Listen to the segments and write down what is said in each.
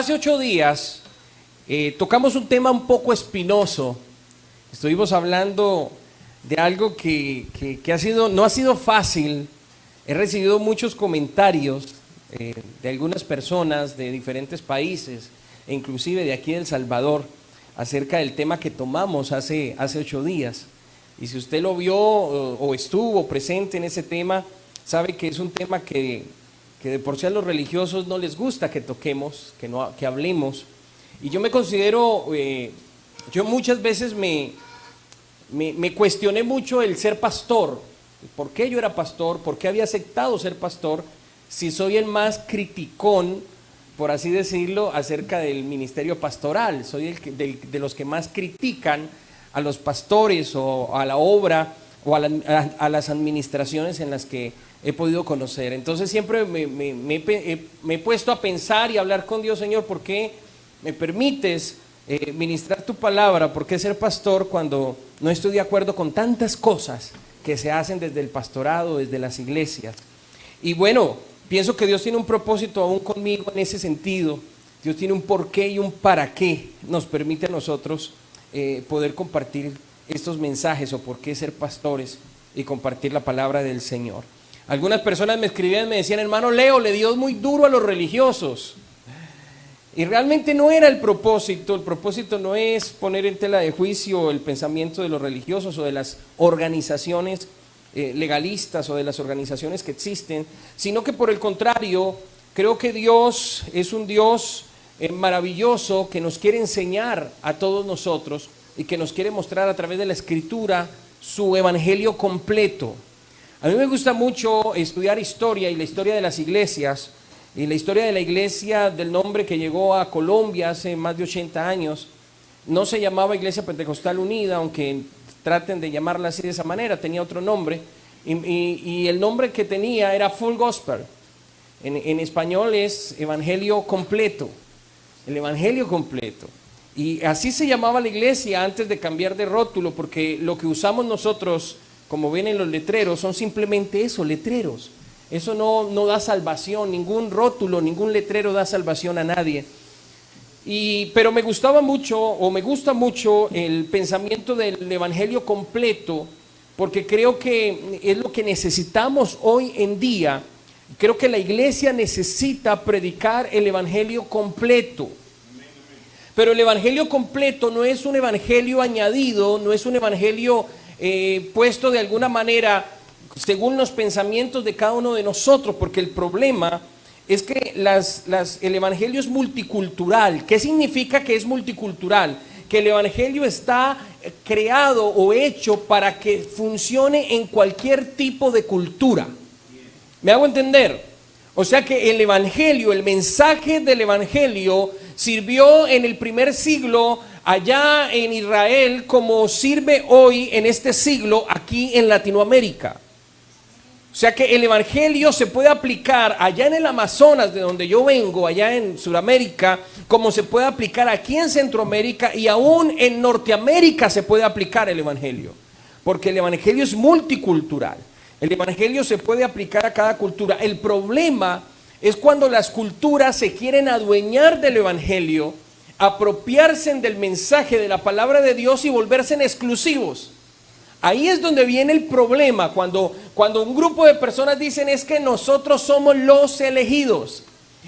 Hace 8 días tocamos un tema un poco espinoso. Estuvimos hablando de algo que no ha sido fácil. He recibido muchos comentarios de algunas personas de diferentes países, e inclusive de aquí de El Salvador, acerca del tema que tomamos hace 8 días. Y si usted lo vio o estuvo presente en ese tema, sabe que es un tema que de por sí a los religiosos no les gusta que toquemos, que hablemos. Y yo me considero, yo muchas veces me cuestioné mucho el ser pastor. ¿Por qué yo era pastor? ¿Por qué había aceptado ser pastor? Si soy el más criticón, por así decirlo, acerca del ministerio pastoral. Soy de los que más critican a los pastores o a la obra o a las administraciones en las que he podido conocer. Entonces siempre me he puesto a pensar y a hablar con Dios: Señor, ¿por qué me permites ministrar tu palabra? ¿Por qué ser pastor cuando no estoy de acuerdo con tantas cosas que se hacen desde el pastorado, desde las iglesias? Y bueno, pienso que Dios tiene un propósito aún conmigo en ese sentido. Dios tiene un porqué y un para qué nos permite a nosotros poder compartir estos mensajes, o por qué ser pastores y compartir la palabra del Señor. Algunas personas me escribían, me decían: hermano Leo, le dio muy duro a los religiosos. Y realmente no era el propósito no es poner en tela de juicio el pensamiento de los religiosos o de las organizaciones legalistas o de las organizaciones que existen, sino que por el contrario, creo que Dios es un Dios maravilloso que nos quiere enseñar a todos nosotros y que nos quiere mostrar a través de la Escritura su evangelio completo. A mí me gusta mucho estudiar historia y la historia de las iglesias, y la historia de la iglesia del nombre que llegó a Colombia hace más de 80 años. No se llamaba Iglesia Pentecostal Unida, aunque traten de llamarla así de esa manera, tenía otro nombre, y el nombre que tenía era Full Gospel. En español es Evangelio Completo, el Evangelio Completo. Y así se llamaba la iglesia antes de cambiar de rótulo, porque lo que usamos nosotros, como ven en los letreros, son simplemente eso, letreros. Eso no da salvación, ningún rótulo, ningún letrero da salvación a nadie. Pero me gusta mucho el pensamiento del evangelio completo, porque creo que es lo que necesitamos hoy en día. Creo que la iglesia necesita predicar el evangelio completo. Pero el evangelio completo no es un evangelio añadido, no es un evangelio puesto de alguna manera según los pensamientos de cada uno de nosotros, porque el problema es que el evangelio es multicultural. ¿Qué significa que es multicultural? Que el evangelio está creado o hecho para que funcione en cualquier tipo de cultura. ¿Me hago entender? O sea que el evangelio, el mensaje del evangelio sirvió en el primer siglo allá en Israel como sirve hoy en este siglo aquí en Latinoamérica. O sea que el evangelio se puede aplicar allá en el Amazonas, de donde yo vengo, allá en Sudamérica, como se puede aplicar aquí en Centroamérica, y aún en Norteamérica se puede aplicar el evangelio, porque el evangelio es multicultural. El evangelio se puede aplicar a cada cultura. El problema es cuando las culturas se quieren adueñar del evangelio, apropiarse del mensaje de la palabra de Dios y volverse exclusivos. Ahí es donde viene el problema, cuando un grupo de personas dicen: es que nosotros somos los elegidos,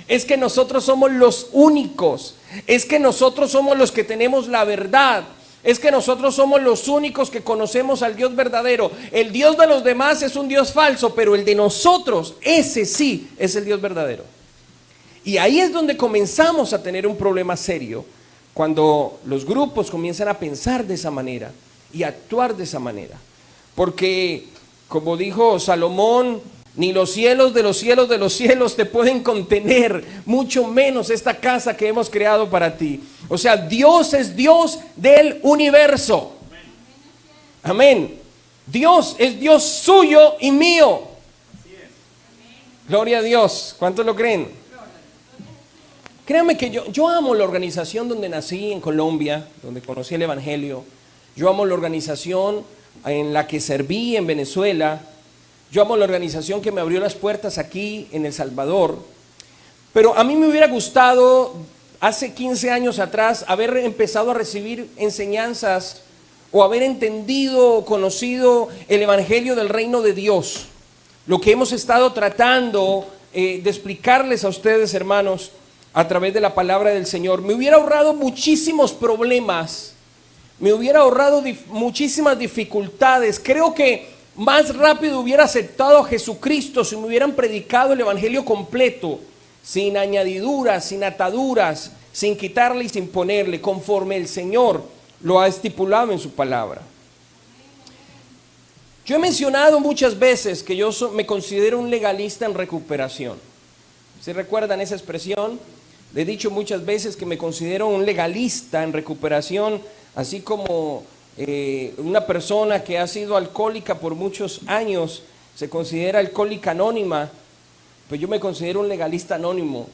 es que nosotros somos los únicos, es que nosotros somos los que tenemos la verdad, es que nosotros somos los únicos que conocemos al Dios verdadero. El Dios de los demás es un Dios falso, pero el de nosotros, ese sí es el Dios verdadero. Y ahí es donde comenzamos a tener un problema serio, cuando los grupos comienzan a pensar de esa manera y actuar de esa manera. Porque, como dijo Salomón, ni los cielos de los cielos de los cielos te pueden contener, mucho menos esta casa que hemos creado para ti. O sea, Dios es Dios del universo. Amén. Dios es Dios suyo y mío. Gloria a Dios. ¿Cuántos lo creen? Créanme que yo amo la organización donde nací, en Colombia, donde conocí el evangelio. Yo amo la organización en la que serví en Venezuela. Yo amo la organización que me abrió las puertas aquí en El Salvador. Pero a mí me hubiera gustado hace 15 años atrás haber empezado a recibir enseñanzas o haber entendido o conocido el Evangelio del Reino de Dios. Lo que hemos estado tratando de explicarles a ustedes, hermanos, a través de la palabra del Señor, me hubiera ahorrado muchísimos problemas, me hubiera ahorrado muchísimas dificultades. Creo que más rápido hubiera aceptado a Jesucristo si me hubieran predicado el Evangelio completo, sin añadiduras, sin ataduras, sin quitarle y sin ponerle, conforme el Señor lo ha estipulado en su palabra. Yo he mencionado muchas veces que yo me considero un legalista en recuperación. ¿Se recuerdan esa expresión? Le he dicho muchas veces que me considero un legalista en recuperación, así como una persona que ha sido alcohólica por muchos años se considera alcohólica anónima. Pues yo me considero un legalista anónimo,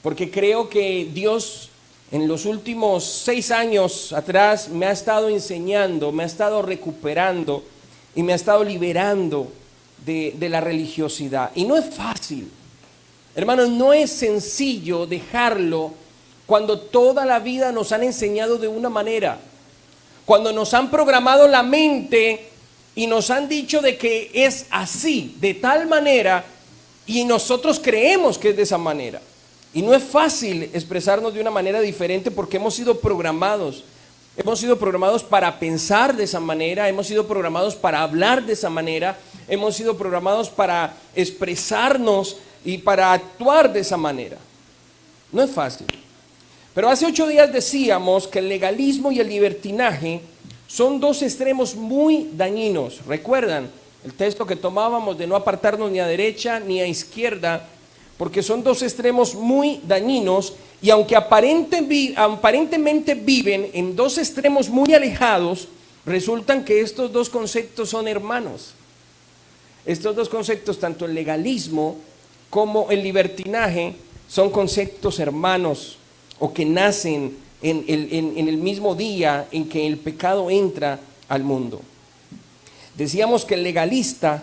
porque creo que Dios en los últimos 6 años atrás me ha estado enseñando, me ha estado recuperando y me ha estado liberando de la religiosidad. Y no es fácil, hermanos, no es sencillo dejarlo cuando toda la vida nos han enseñado de una manera, cuando nos han programado la mente y nos han dicho de que es así, de tal manera, y nosotros creemos que es de esa manera. Y no es fácil expresarnos de una manera diferente porque hemos sido programados. Hemos sido programados para pensar de esa manera, hemos sido programados para hablar de esa manera, hemos sido programados para expresarnos y para actuar de esa manera. No es fácil. Pero hace 8 días decíamos que el legalismo y el libertinaje son 2 extremos muy dañinos. ¿Recuerdan el texto que tomábamos de no apartarnos ni a derecha ni a izquierda? Porque son 2 extremos muy dañinos y aunque aparentemente viven en 2 extremos muy alejados, resultan que estos 2 conceptos son hermanos. Estos 2 conceptos, tanto el legalismo como el libertinaje, son conceptos hermanos o que nacen en el mismo día en que el pecado entra al mundo. Decíamos que el legalista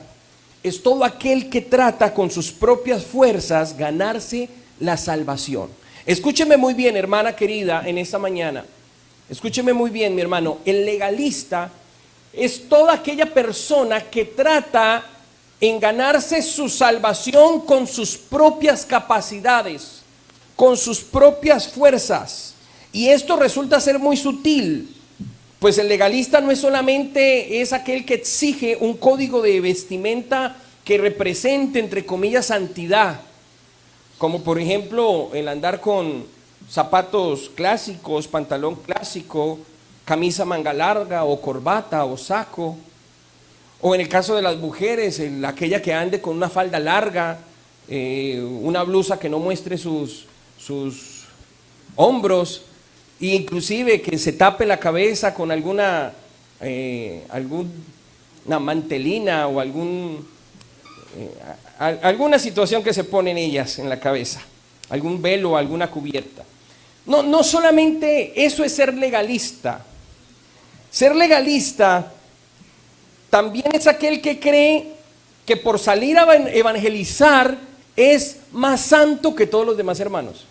es todo aquel que trata con sus propias fuerzas ganarse la salvación. Escúcheme muy bien, hermana querida, en esta mañana. Escúcheme muy bien, mi hermano. El legalista es toda aquella persona que trata en ganarse su salvación con sus propias capacidades, con sus propias fuerzas. Y esto resulta ser muy sutil. Pues el legalista no es solamente es aquel que exige un código de vestimenta que represente, entre comillas, santidad, como por ejemplo el andar con zapatos clásicos, pantalón clásico, camisa manga larga o corbata o saco, o en el caso de las mujeres, aquella que ande con una falda larga, una blusa que no muestre sus hombros, e inclusive que se tape la cabeza con alguna mantelina o alguna situación que se ponen ellas en la cabeza, algún velo, alguna cubierta. No solamente eso es ser legalista. Ser legalista también es aquel que cree que por salir a evangelizar es más santo que todos los demás hermanos.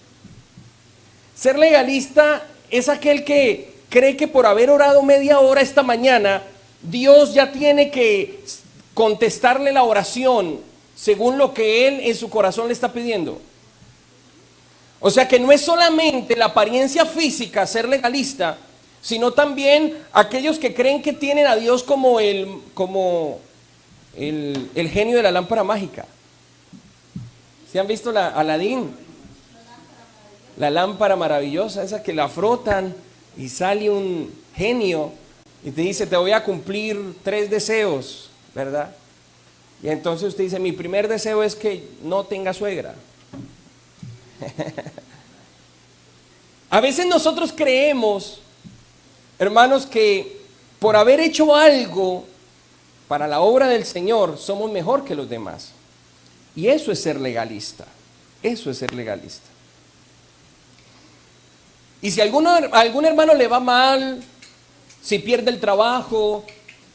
Ser legalista es aquel que cree que por haber orado media hora esta mañana, Dios ya tiene que contestarle la oración según lo que él en su corazón le está pidiendo. O sea que no es solamente la apariencia física ser legalista, sino también aquellos que creen que tienen a Dios como el genio de la lámpara mágica. ¿Se han visto Aladín? La lámpara maravillosa, esa que la frotan y sale un genio y te dice, te voy a cumplir 3 deseos, ¿verdad? Y entonces usted dice, mi primer deseo es que no tenga suegra. A veces nosotros creemos, hermanos, que por haber hecho algo para la obra del Señor somos mejor que los demás. Y eso es ser legalista. Eso es ser legalista. Y si a algún hermano le va mal, si pierde el trabajo,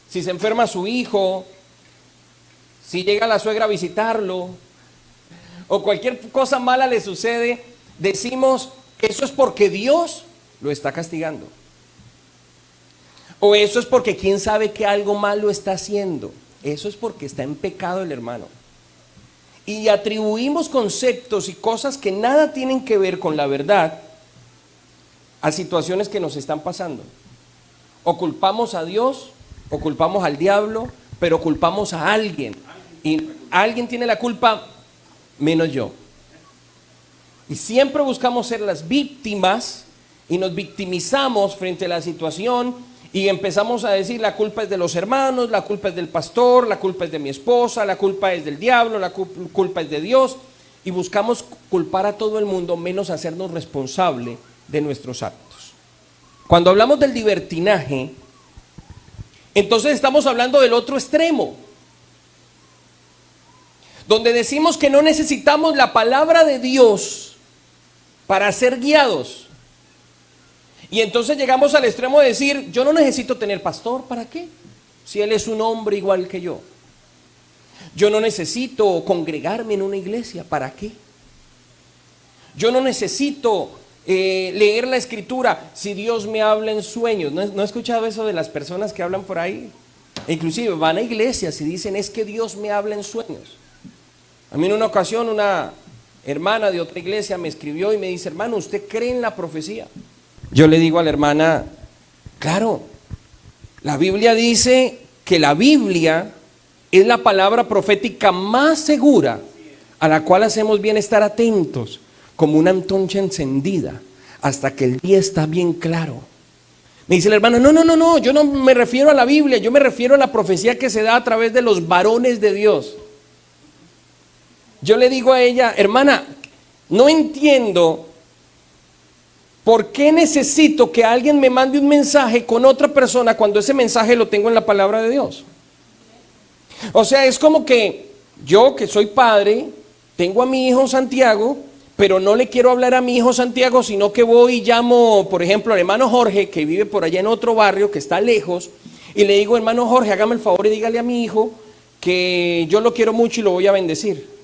si se enferma su hijo, si llega la suegra a visitarlo, o cualquier cosa mala le sucede, decimos, eso es porque Dios lo está castigando. O eso es porque quién sabe que algo malo está haciendo. Eso es porque está en pecado el hermano. Y atribuimos conceptos y cosas que nada tienen que ver con la verdad a situaciones que nos están pasando. O culpamos a Dios, o culpamos al diablo, pero culpamos a alguien. Y alguien tiene la culpa menos yo. Y siempre buscamos ser las víctimas y nos victimizamos frente a la situación y empezamos a decir la culpa es de los hermanos, la culpa es del pastor, la culpa es de mi esposa, la culpa es del diablo, la culpa es de Dios, y buscamos culpar a todo el mundo menos hacernos responsable de nuestros actos. Cuando hablamos del libertinaje, entonces estamos hablando del otro extremo, donde decimos que no necesitamos la palabra de Dios para ser guiados. Y entonces llegamos al extremo de decir, yo no necesito tener pastor, ¿para qué? Si él es un hombre igual que yo. Yo no necesito congregarme en una iglesia, ¿para qué? Yo no necesito leer la escritura si Dios me habla en sueños. ¿No he escuchado eso de las personas que hablan por ahí? Inclusive van a iglesias y dicen, es que Dios me habla en sueños. A mí en una ocasión una hermana de otra iglesia me escribió y me dice, hermano, ¿usted cree en la profecía? Yo le digo a la hermana, claro, la Biblia dice que la Biblia es la palabra profética más segura a la cual hacemos bien estar atentos, como una antorcha encendida, hasta que el día está bien claro. Me dice la hermana, no, yo no me refiero a la Biblia, yo me refiero a la profecía que se da a través de los varones de Dios. Yo le digo a ella, hermana, no entiendo por qué necesito que alguien me mande un mensaje con otra persona cuando ese mensaje lo tengo en la palabra de Dios. O sea, es como que yo, que soy padre, tengo a mi hijo Santiago, pero no le quiero hablar a mi hijo Santiago, sino que voy y llamo, por ejemplo, al hermano Jorge, que vive por allá en otro barrio, que está lejos, y le digo, hermano Jorge, hágame el favor y dígale a mi hijo que yo lo quiero mucho y lo voy a bendecir.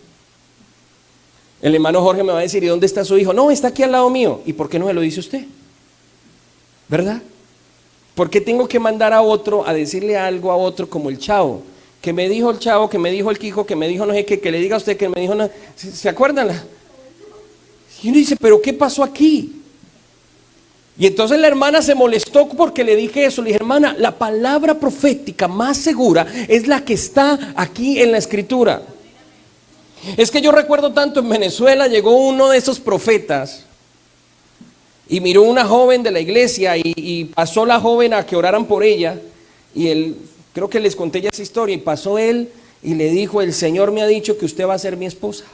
El hermano Jorge me va a decir, ¿y dónde está su hijo? No, está aquí al lado mío. ¿Y por qué no se lo dice usted? ¿Verdad? ¿Por qué tengo que mandar a otro a decirle algo a otro como el chavo? Que me dijo el chavo, que me dijo el quijo, que me dijo no sé qué, que le diga a usted que me dijo no. ¿Se acuerdan? Y uno dice, ¿pero qué pasó aquí? Y entonces la hermana se molestó porque le dije eso. Le dije, hermana, la palabra profética más segura es la que está aquí en la escritura. Es que yo recuerdo tanto en Venezuela, llegó uno de esos profetas y miró una joven de la iglesia y pasó la joven a que oraran por ella, y él, creo que les conté ya esa historia, y pasó él y le dijo, el Señor me ha dicho que usted va a ser mi esposa.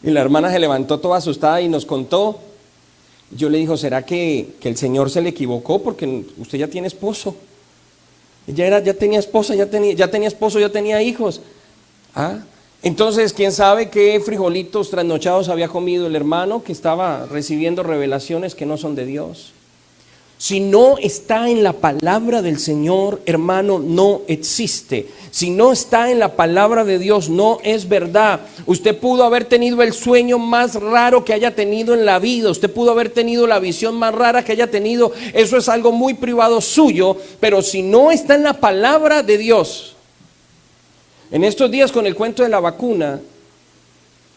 Y la hermana se levantó toda asustada y nos contó. Yo le dijo, ¿será que el Señor se le equivocó? Porque usted ya tiene esposo. Ella ya tenía esposa, ya tenía esposo, ya tenía hijos. Entonces, quién sabe qué frijolitos trasnochados había comido el hermano que estaba recibiendo revelaciones que no son de Dios. Si no está en la palabra del Señor, hermano, no existe. Si no está en la palabra de Dios, no es verdad. Usted pudo haber tenido el sueño más raro que haya tenido en la vida. Usted pudo haber tenido la visión más rara que haya tenido. Eso es algo muy privado suyo. Pero si no está en la palabra de Dios. En estos días, con el cuento de la vacuna,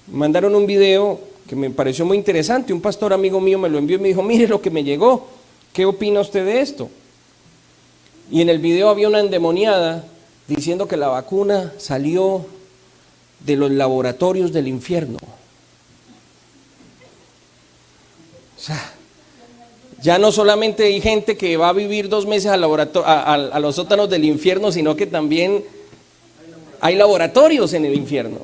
me mandaron un video que me pareció muy interesante. Un pastor amigo mío me lo envió y me dijo, mire lo que me llegó, ¿qué opina usted de esto? Y en el video había una endemoniada diciendo que la vacuna salió de los laboratorios del infierno. O sea, ya no solamente hay gente que va a vivir 2 meses a los sótanos del infierno, sino que también hay laboratorios en el infierno.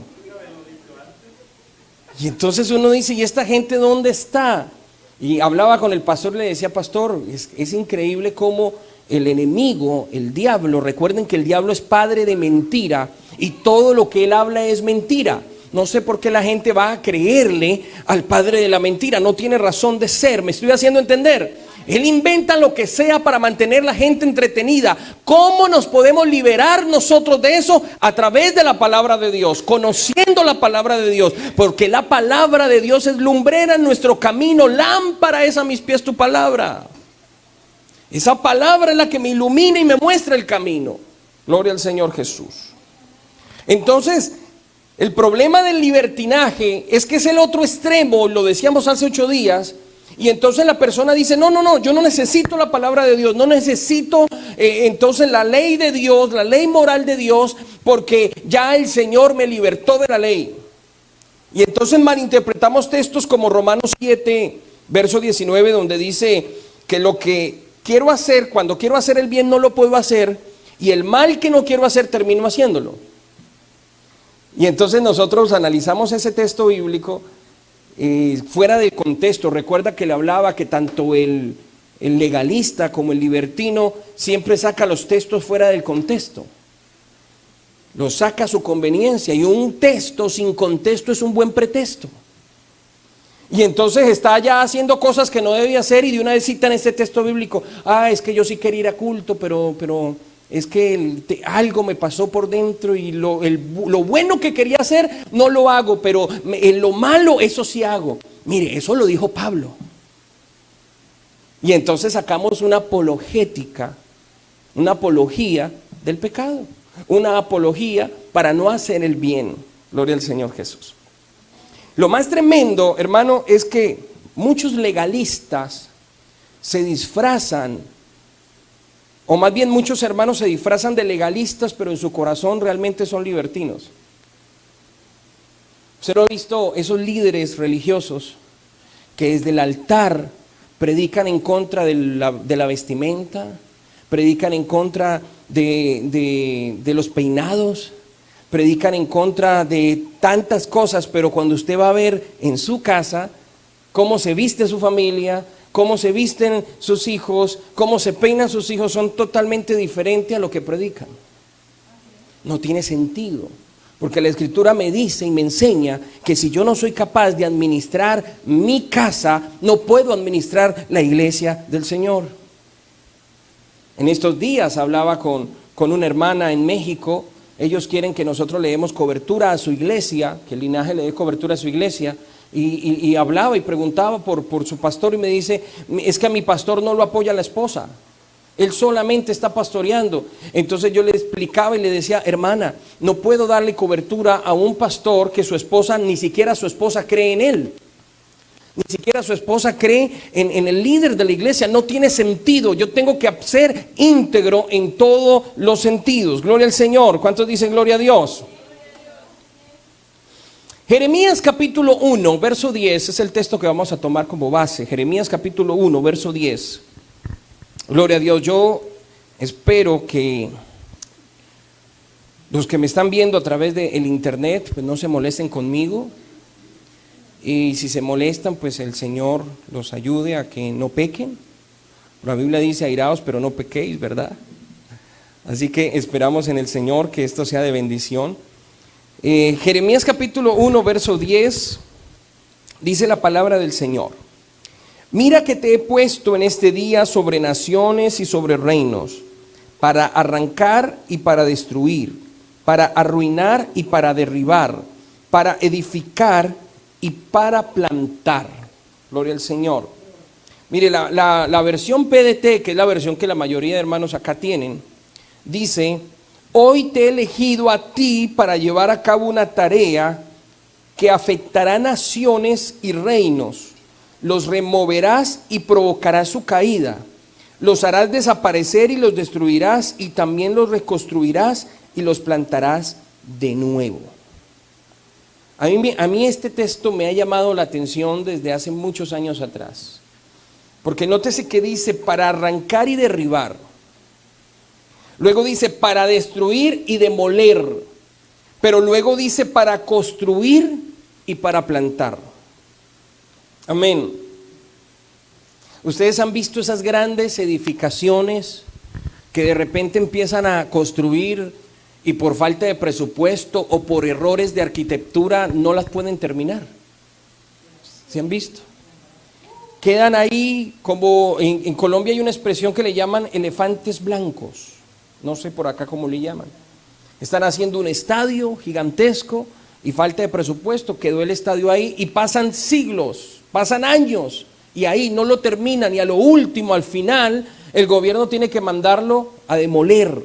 Y entonces uno dice, ¿y esta gente dónde está? Y hablaba con el pastor, le decía, pastor, es increíble cómo el enemigo, el diablo, recuerden que el diablo es padre de mentira y todo lo que él habla es mentira. No sé por qué la gente va a creerle al padre de la mentira, no tiene razón de ser, me estoy haciendo entender. Él inventa lo que sea para mantener la gente entretenida. ¿Cómo nos podemos liberar nosotros de eso? A través de la palabra de Dios, conociendo la palabra de Dios, porque la palabra de Dios es lumbrera en nuestro camino, lámpara es a mis pies tu palabra. Esa palabra es la que me ilumina y me muestra el camino. Gloria al Señor Jesús. Entonces, el problema del libertinaje es que es el otro extremo, lo decíamos hace 8 días. Y entonces la persona dice, no, yo no necesito la palabra de Dios, no necesito entonces la ley de Dios, la ley moral de Dios, porque ya el Señor me libertó de la ley. Y entonces malinterpretamos textos como Romanos 7, verso 19, donde dice que lo que quiero hacer, cuando quiero hacer el bien no lo puedo hacer, y el mal que no quiero hacer termino haciéndolo. Y entonces nosotros analizamos ese texto bíblico fuera de contexto. Recuerda que le hablaba que tanto el legalista como el libertino siempre saca los textos fuera del contexto, los saca a su conveniencia, y un texto sin contexto es un buen pretexto. Y entonces está ya haciendo cosas que no debe hacer, y de una vez citan este texto bíblico. Es que yo sí quería ir a culto, pero es que algo me pasó por dentro, y lo bueno que quería hacer no lo hago, pero lo malo eso sí hago. Mire, eso lo dijo Pablo. Y entonces sacamos una apologética, una apología del pecado, una apología para no hacer el bien. Gloria al Señor Jesús. Lo más tremendo, hermano, es que muchos legalistas se disfrazan, o más bien muchos hermanos se disfrazan de legalistas, pero en su corazón realmente son libertinos. Usted lo ha visto, esos líderes religiosos que desde el altar predican en contra de la vestimenta, predican en contra de los peinados, predican en contra de tantas cosas, pero cuando usted va a ver en su casa cómo se viste su familia, cómo se visten sus hijos, cómo se peinan sus hijos, son totalmente diferentes a lo que predican. No tiene sentido, porque la Escritura me dice y me enseña que si yo no soy capaz de administrar mi casa, no puedo administrar la iglesia del Señor. En estos días hablaba con una hermana en México. Ellos quieren que nosotros le demos cobertura a su iglesia, que el linaje le dé cobertura a su iglesia. Y hablaba y preguntaba por su pastor, y me dice, es que a mi pastor no lo apoya la esposa, él solamente está pastoreando. Entonces yo le explicaba y le decía, hermana, no puedo darle cobertura a un pastor que su esposa, ni siquiera su esposa cree en él, ni siquiera su esposa cree en el líder de la iglesia. No tiene sentido. Yo tengo que ser íntegro en todos los sentidos. Gloria al Señor. ¿Cuántos dicen gloria a Dios? Jeremías capítulo 1, verso 10 es el texto que vamos a tomar como base. Jeremías capítulo 1, verso 10. Gloria a Dios. Yo espero que los que me están viendo a través del internet pues no se molesten conmigo, y si se molestan pues el Señor los ayude a que no pequen. La Biblia dice airaos pero no pequéis, ¿verdad? Así que esperamos en el Señor que esto sea de bendición. Jeremías capítulo 1, verso 10, dice la palabra del Señor: mira que te he puesto en este día sobre naciones y sobre reinos, para arrancar y para destruir, para arruinar y para derribar, para edificar y para plantar. Gloria al Señor. Mire, la versión PDT, que es la versión que la mayoría de hermanos acá tienen, dice: hoy te he elegido a ti para llevar a cabo una tarea que afectará naciones y reinos. Los removerás y provocarás su caída. Los harás desaparecer y los destruirás, y también los reconstruirás y los plantarás de nuevo. A mí este texto me ha llamado la atención desde hace muchos años atrás, porque nótese que dice para arrancar y derribar. Luego dice para destruir y demoler, pero luego dice para construir y para plantar. Amén. Ustedes han visto esas grandes edificaciones que de repente empiezan a construir y por falta de presupuesto o por errores de arquitectura no las pueden terminar. ¿Se han visto? quedan ahí como en Colombia hay una expresión que le llaman elefantes blancos, no sé por acá cómo le llaman. Están haciendo un estadio gigantesco y falta de presupuesto, quedó el estadio ahí y pasan siglos, pasan años y ahí no lo terminan y a lo último, al final, el gobierno tiene que mandarlo a demoler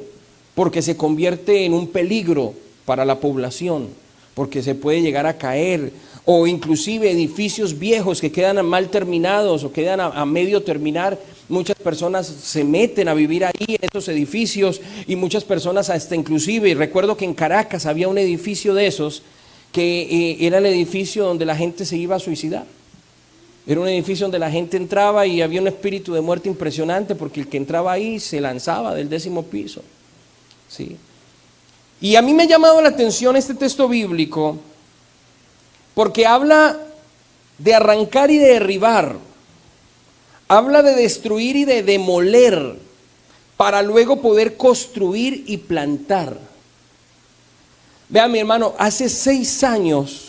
porque se convierte en un peligro para la población, porque se puede llegar a caer, o inclusive edificios viejos que quedan mal terminados o quedan a medio terminar. Muchas personas se meten a vivir ahí en esos edificios y muchas personas hasta inclusive, recuerdo que en Caracas había un edificio de esos que era el edificio donde la gente se iba a suicidar. Era un edificio donde la gente entraba y había un espíritu de muerte impresionante porque el que entraba ahí se lanzaba del 10º piso. ¿Sí? Y a mí me ha llamado la atención este texto bíblico porque habla de arrancar y de derribar, habla de destruir y de demoler para luego poder construir y plantar. Vea mi hermano, hace 6 años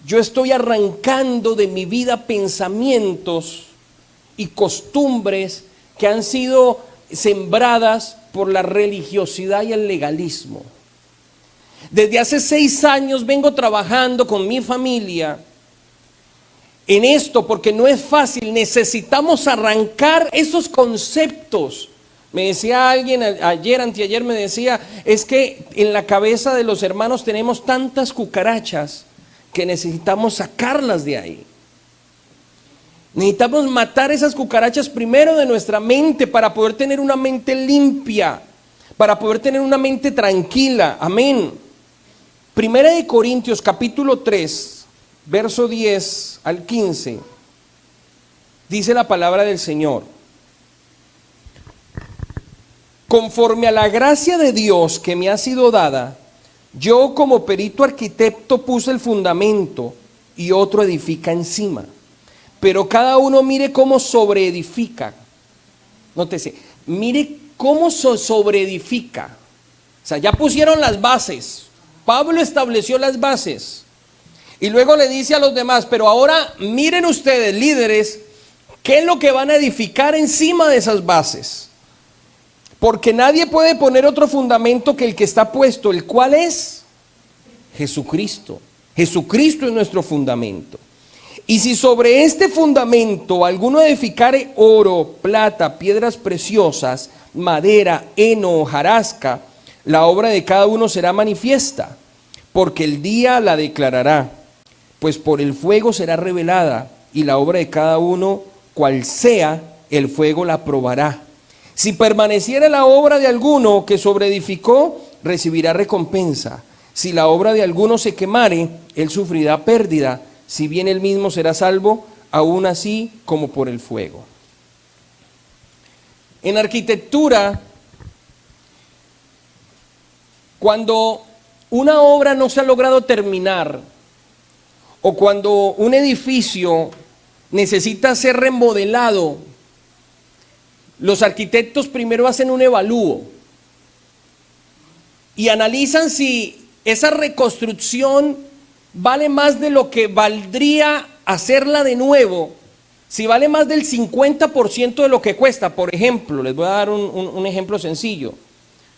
yo estoy arrancando de mi vida pensamientos y costumbres que han sido sembradas por la religiosidad y el legalismo. Desde hace 6 años vengo trabajando con mi familia en esto porque no es fácil, necesitamos arrancar esos conceptos. Me decía alguien ayer, anteayer me decía, es que en la cabeza de los hermanos tenemos tantas cucarachas que necesitamos sacarlas de ahí. Necesitamos matar esas cucarachas primero de nuestra mente para poder tener una mente limpia, para poder tener una mente tranquila. Amén. Primera de Corintios capítulo 3, verso 10 al 15, dice la palabra del Señor: conforme a la gracia de Dios que me ha sido dada, yo como perito arquitecto puse el fundamento y otro edifica encima. Pero cada uno mire cómo sobreedifica. Nótese, mire cómo sobreedifica. O sea, ya pusieron las bases. Pablo estableció las bases. Y luego le dice a los demás, pero ahora miren ustedes, líderes, qué es lo que van a edificar encima de esas bases. Porque nadie puede poner otro fundamento que el que está puesto, el cual es Jesucristo. Jesucristo es nuestro fundamento. Y si sobre este fundamento alguno edificare oro, plata, piedras preciosas, madera, heno, hojarasca, la obra de cada uno será manifiesta, porque el día la declarará, pues por el fuego será revelada, y la obra de cada uno, cual sea, el fuego la probará. Si permaneciera la obra de alguno que sobreedificó, recibirá recompensa. Si la obra de alguno se quemare, él sufrirá pérdida, si bien él mismo será salvo, aún así como por el fuego. En arquitectura, cuando una obra no se ha logrado terminar, o cuando un edificio necesita ser remodelado, los arquitectos primero hacen un evalúo y analizan si esa reconstrucción vale más de lo que valdría hacerla de nuevo, si vale más del 50% de lo que cuesta. Por ejemplo, les voy a dar un ejemplo sencillo.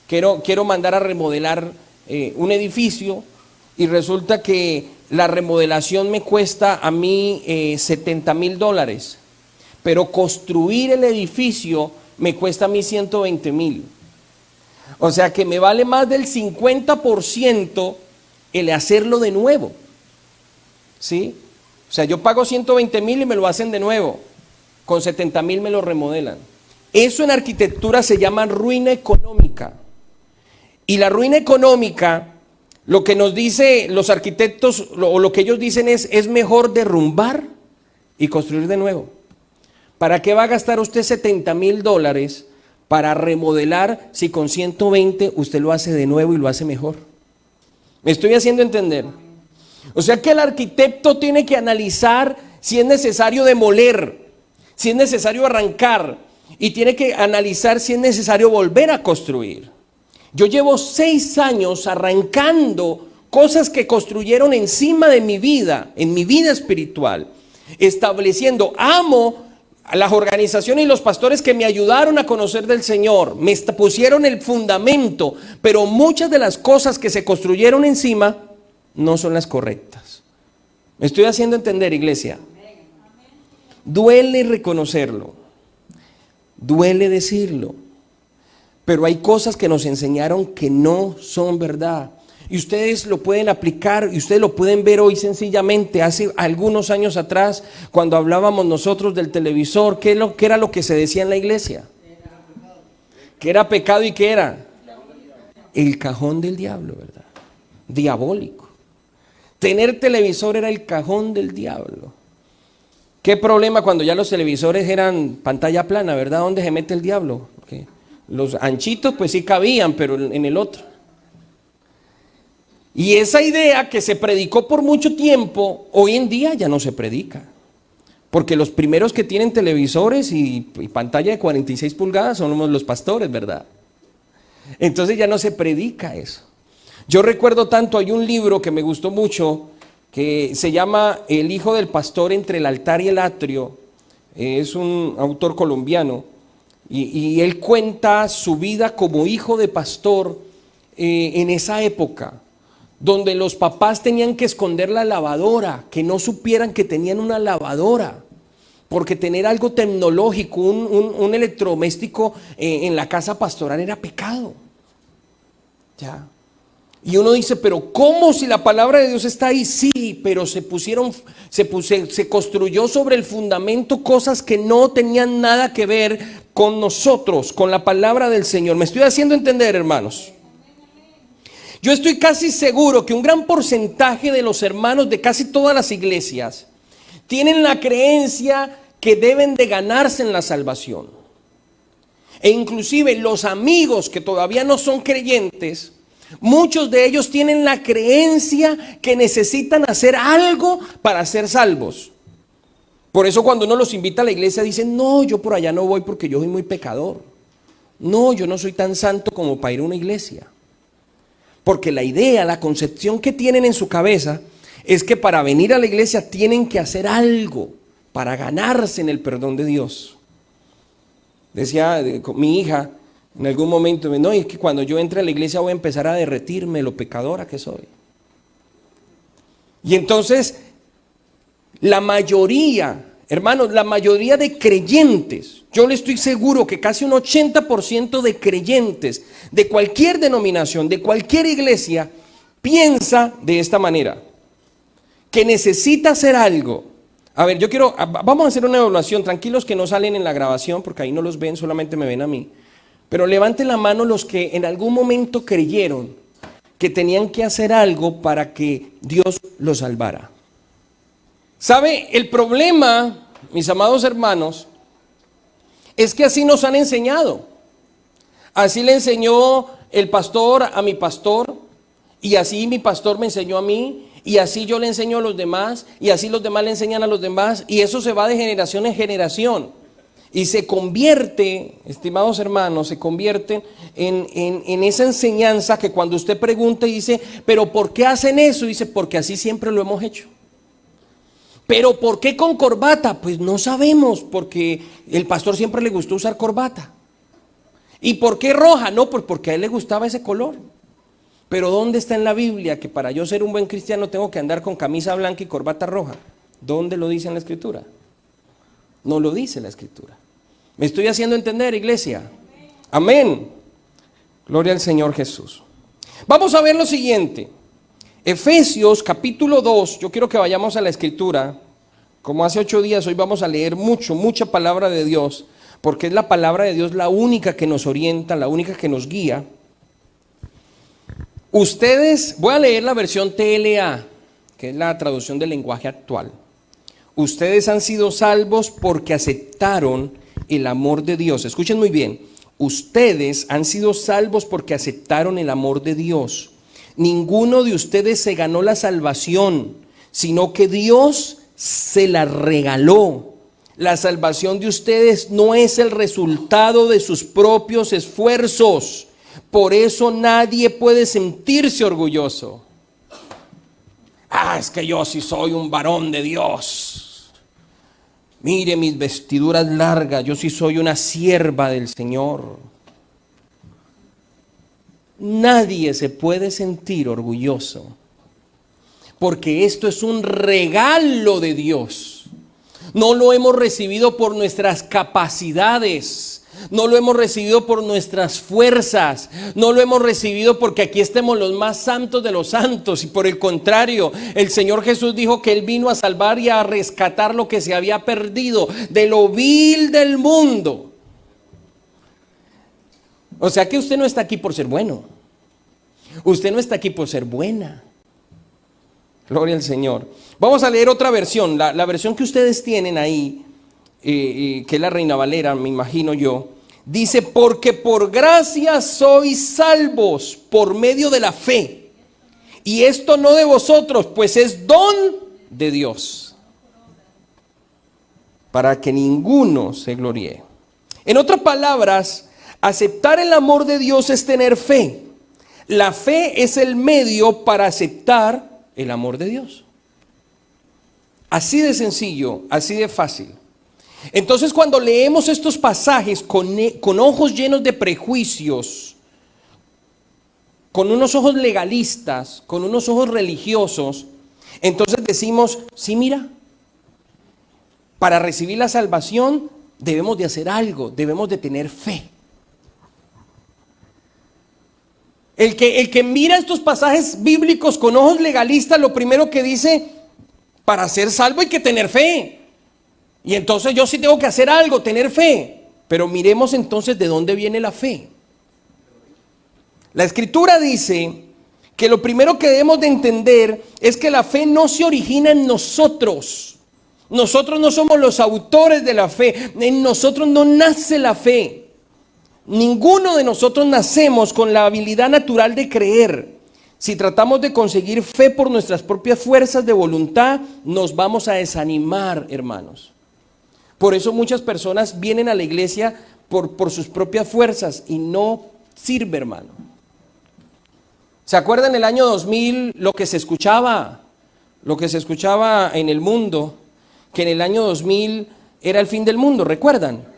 Quiero mandar a remodelar un edificio y resulta que la remodelación me cuesta a mí $70,000, pero construir el edificio me cuesta a mí 120,000. O sea que me vale más del 50% el hacerlo de nuevo. ¿Sí? O sea, yo pago 120,000 y me lo hacen de nuevo. Con 70,000 me lo remodelan. Eso en arquitectura se llama ruina económica. Y la ruina económica, lo que nos dice los arquitectos, o lo que ellos dicen es mejor derrumbar y construir de nuevo. ¿Para qué va a gastar usted $70,000 para remodelar si con 120 usted lo hace de nuevo y lo hace mejor? ¿Me estoy haciendo entender? O sea que el arquitecto tiene que analizar si es necesario demoler, si es necesario arrancar, y tiene que analizar si es necesario volver a construir. Yo llevo 6 años arrancando cosas que construyeron encima de mi vida, en mi vida espiritual. estableciendo, amo a las organizaciones y los pastores que me ayudaron a conocer del Señor, me pusieron el fundamento, pero muchas de las cosas que se construyeron encima no son las correctas. ¿Me estoy haciendo entender, iglesia? Duele reconocerlo, duele decirlo, pero hay cosas que nos enseñaron que no son verdad. Y ustedes lo pueden aplicar y ustedes lo pueden ver hoy sencillamente. Hace algunos años atrás, cuando hablábamos nosotros del televisor, ¿qué era lo que se decía en la iglesia? Que era pecado y que era el cajón del diablo, ¿verdad? Diabólico. Tener televisor era el cajón del diablo. ¿Qué problema cuando ya los televisores eran pantalla plana, ¿verdad? ¿Dónde se mete el diablo? ¿Qué? Los anchitos pues sí cabían, pero en el otro. Y esa idea que se predicó por mucho tiempo, hoy en día ya no se predica. Porque los primeros que tienen televisores y pantalla de 46 pulgadas somos los pastores, ¿verdad? Entonces ya no se predica eso. Yo recuerdo tanto, hay un libro que me gustó mucho, que se llama El hijo del pastor entre el altar y el atrio. Es un autor colombiano. Y él cuenta su vida como hijo de pastor en esa época, donde los papás tenían que esconder la lavadora, que no supieran que tenían una lavadora, porque tener algo tecnológico, un electrodoméstico en la casa pastoral era pecado. Ya. Y uno dice, pero ¿cómo si la palabra de Dios está ahí? Sí, pero se construyó sobre el fundamento cosas que no tenían nada que ver con nosotros, con la palabra del Señor. ¿Me estoy haciendo entender, hermanos? Yo estoy casi seguro que un gran porcentaje de los hermanos de casi todas las iglesias tienen la creencia que deben de ganarse en la salvación. E inclusive los amigos que todavía no son creyentes, muchos de ellos tienen la creencia que necesitan hacer algo para ser salvos. Por eso cuando uno los invita a la iglesia dicen, no, yo por allá no voy porque yo soy muy pecador. No, yo no soy tan santo como para ir a una iglesia. Porque la idea, la concepción que tienen en su cabeza es que para venir a la iglesia tienen que hacer algo para ganarse en el perdón de Dios. Decía mi hija en algún momento, no, es que cuando yo entre a la iglesia voy a empezar a derretirme lo pecadora que soy. Y entonces, la mayoría, hermanos, la mayoría de creyentes, yo le estoy seguro que casi un 80% de creyentes de cualquier denominación, de cualquier iglesia, piensa de esta manera, que necesita hacer algo. A ver, vamos a hacer una evaluación, tranquilos que no salen en la grabación, porque ahí no los ven, solamente me ven a mí. Pero levanten la mano los que en algún momento creyeron que tenían que hacer algo para que Dios los salvara. ¿Sabe? El problema, mis amados hermanos, es que así nos han enseñado. Así le enseñó el pastor a mi pastor, y así mi pastor me enseñó a mí, y así yo le enseño a los demás, y así los demás le enseñan a los demás, y eso se va de generación en generación. Y se convierte, estimados hermanos, se convierte en esa enseñanza que cuando usted pregunta y dice, ¿pero por qué hacen eso? Dice, porque así siempre lo hemos hecho. ¿Pero por qué con corbata? Pues no sabemos, porque el pastor siempre le gustó usar corbata. ¿Y por qué roja? No, pues porque a él le gustaba ese color. Pero ¿dónde está en la Biblia que para yo ser un buen cristiano tengo que andar con camisa blanca y corbata roja? ¿Dónde lo dice en la Escritura? No lo dice la Escritura. ¿Me estoy haciendo entender, iglesia? Amén. Gloria al Señor Jesús. Vamos a ver lo siguiente. Efesios capítulo 2, yo quiero que vayamos a la Escritura. Como hace 8 días, hoy vamos a leer mucha palabra de Dios, porque es la palabra de Dios la única que nos orienta, la única que nos guía. Ustedes, voy a leer la versión TLA, que es la traducción del lenguaje actual. Ustedes han sido salvos porque aceptaron el amor de Dios. Escuchen muy bien. Ustedes han sido salvos porque aceptaron el amor de Dios. Ninguno de ustedes se ganó la salvación, sino que Dios se la regaló. La salvación de ustedes no es el resultado de sus propios esfuerzos. Por eso nadie puede sentirse orgulloso. Es que yo sí soy un varón de Dios. Mire mis vestiduras largas, yo sí soy una sierva del Señor. Nadie se puede sentir orgulloso, porque esto es un regalo de Dios. No lo hemos recibido por nuestras capacidades, no lo hemos recibido por nuestras fuerzas, no lo hemos recibido porque aquí estemos los más santos de los santos. Y por el contrario, el Señor Jesús dijo que Él vino a salvar y a rescatar lo que se había perdido de lo vil del mundo. O sea que usted no está aquí por ser bueno, usted no está aquí por ser buena. Gloria al Señor. Vamos a leer otra versión, la versión que ustedes tienen ahí, que es la Reina Valera, me imagino yo. Dice, porque por gracia sois salvos por medio de la fe. Y esto no de vosotros, pues es don de Dios, para que ninguno se gloríe. En otras palabras, aceptar el amor de Dios es tener fe. La fe es el medio para aceptar el amor de Dios. Así de sencillo, así de fácil. Entonces, cuando leemos estos pasajes con ojos llenos de prejuicios, con unos ojos legalistas, con unos ojos religiosos, entonces decimos, sí, mira, para recibir la salvación debemos de hacer algo, debemos de tener fe. El que mira estos pasajes bíblicos con ojos legalistas, lo primero que dice, para ser salvo hay que tener fe. Y entonces yo sí tengo que hacer algo, tener fe. Pero miremos entonces de dónde viene la fe. La Escritura dice que lo primero que debemos de entender es que la fe no se origina en nosotros. Nosotros no somos los autores de la fe. En nosotros no nace la fe. Ninguno de nosotros nacemos con la habilidad natural de creer. Si tratamos de conseguir fe por nuestras propias fuerzas de voluntad, nos vamos a desanimar, hermanos. Por eso muchas personas vienen a la iglesia por sus propias fuerzas y no sirve, hermano. ¿Se acuerdan el año 2000 lo que se escuchaba en el mundo? Que en el año 2000 era el fin del mundo, ¿recuerdan?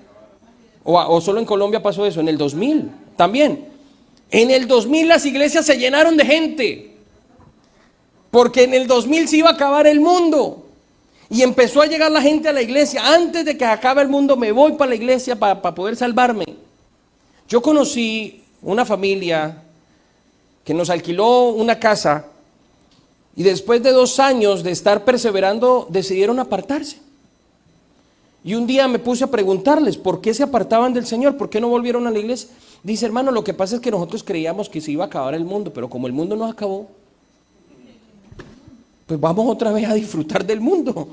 O solo en Colombia pasó eso, en el 2000 también. En el 2000 las iglesias se llenaron de gente, porque en el 2000 se iba a acabar el mundo. Y empezó a llegar la gente a la iglesia. Antes de que acabe el mundo me voy para la iglesia para poder salvarme. Yo conocí una familia que nos alquiló una casa y después de 2 años de estar perseverando decidieron apartarse. Y un día me puse a preguntarles por qué se apartaban del Señor, por qué no volvieron a la iglesia. Dice, hermano, lo que pasa es que nosotros creíamos que se iba a acabar el mundo, pero como el mundo no acabó, pues vamos otra vez a disfrutar del mundo.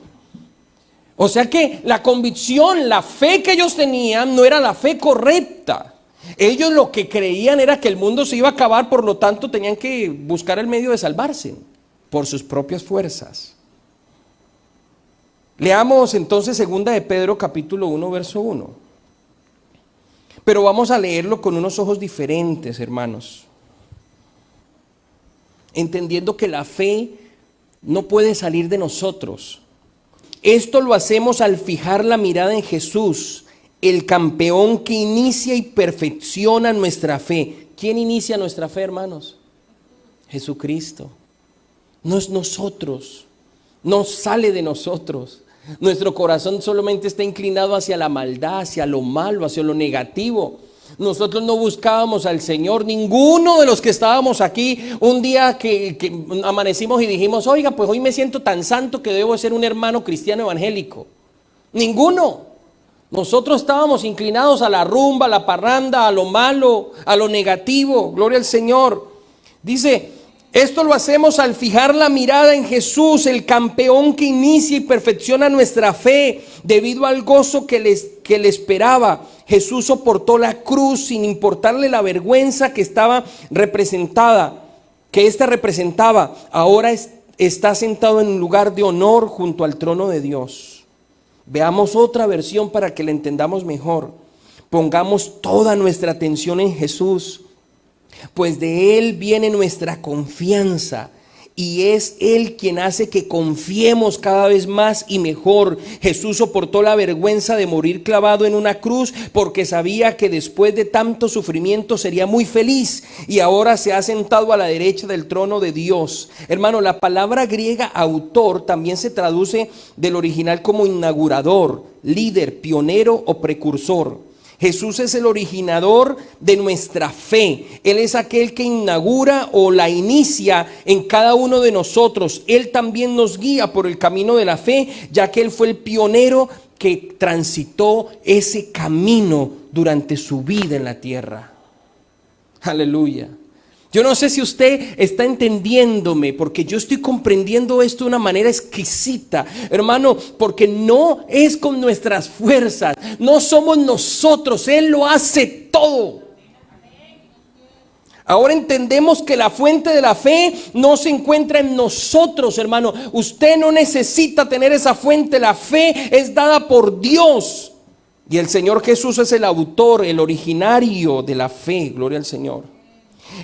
O sea que la convicción, la fe que ellos tenían no era la fe correcta. Ellos lo que creían era que el mundo se iba a acabar, por lo tanto tenían que buscar el medio de salvarse por sus propias fuerzas. Leamos entonces 2 de Pedro capítulo 1 verso 1. Pero vamos a leerlo con unos ojos diferentes, hermanos. Entendiendo que la fe no puede salir de nosotros. Esto lo hacemos al fijar la mirada en Jesús, el campeón que inicia y perfecciona nuestra fe. ¿Quién inicia nuestra fe, hermanos? Jesucristo. No es nosotros, no sale de nosotros. Nuestro corazón solamente está inclinado hacia la maldad, hacia lo malo, hacia lo negativo. Nosotros no buscábamos al Señor. Ninguno de los que estábamos aquí un día que amanecimos y dijimos, oiga, pues hoy me siento tan santo que debo ser un hermano cristiano evangélico. Ninguno. Nosotros estábamos inclinados a la rumba, a la parranda, a lo malo, a lo negativo. Gloria al Señor. Dice, esto lo hacemos al fijar la mirada en Jesús, el campeón que inicia y perfecciona nuestra fe, debido al gozo que le esperaba. Jesús soportó la cruz sin importarle la vergüenza que estaba representada, que ésta representaba. Ahora está sentado en un lugar de honor junto al trono de Dios. Veamos otra versión para que la entendamos mejor. Pongamos toda nuestra atención en Jesús, pues de Él viene nuestra confianza y es Él quien hace que confiemos cada vez más y mejor. Jesús soportó la vergüenza de morir clavado en una cruz porque sabía que después de tanto sufrimiento sería muy feliz, y ahora se ha sentado a la derecha del trono de Dios. Hermano, la palabra griega autor también se traduce del original como inaugurador, líder, pionero o precursor. Jesús es el originador de nuestra fe. Él es aquel que inaugura o la inicia en cada uno de nosotros. Él también nos guía por el camino de la fe, ya que Él fue el pionero que transitó ese camino durante su vida en la tierra. Aleluya. Yo no sé si usted está entendiéndome, porque yo estoy comprendiendo esto de una manera exquisita, hermano, porque no es con nuestras fuerzas, no somos nosotros, Él lo hace todo. Ahora entendemos que la fuente de la fe no se encuentra en nosotros, hermano. Usted no necesita tener esa fuente, la fe es dada por Dios. Y el Señor Jesús es el autor, el originario de la fe, gloria al Señor.